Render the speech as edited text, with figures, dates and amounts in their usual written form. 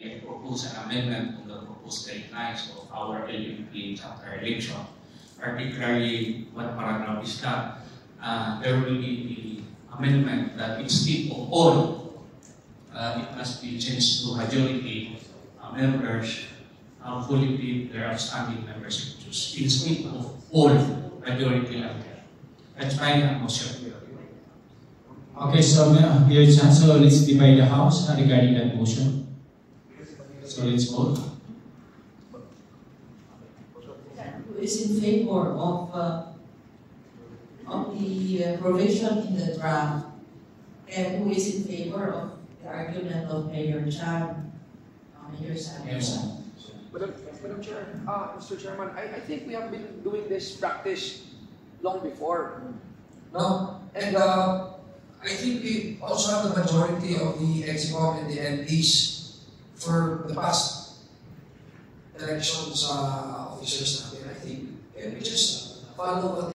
propose an amendment to the proposed guidelines of our LMP chapter election. Particularly, what paragraph is that? There will be the amendment that instead of all, it must be changed to majority members fully believe their outstanding members instead of all majority members. That's my motion. Okay, so so let's divide the House regarding that motion. So let's vote. Who is in favor of the provision in the draft, and who is in favor of the argument of Mayor Chan, Mayor Samuel? Madam Chair, Mr. Chairman, I think we have been doing this practice long before. No, and I think we also have the majority of the EXCOM and the MPs for the past elections officers natin. I think we just follow what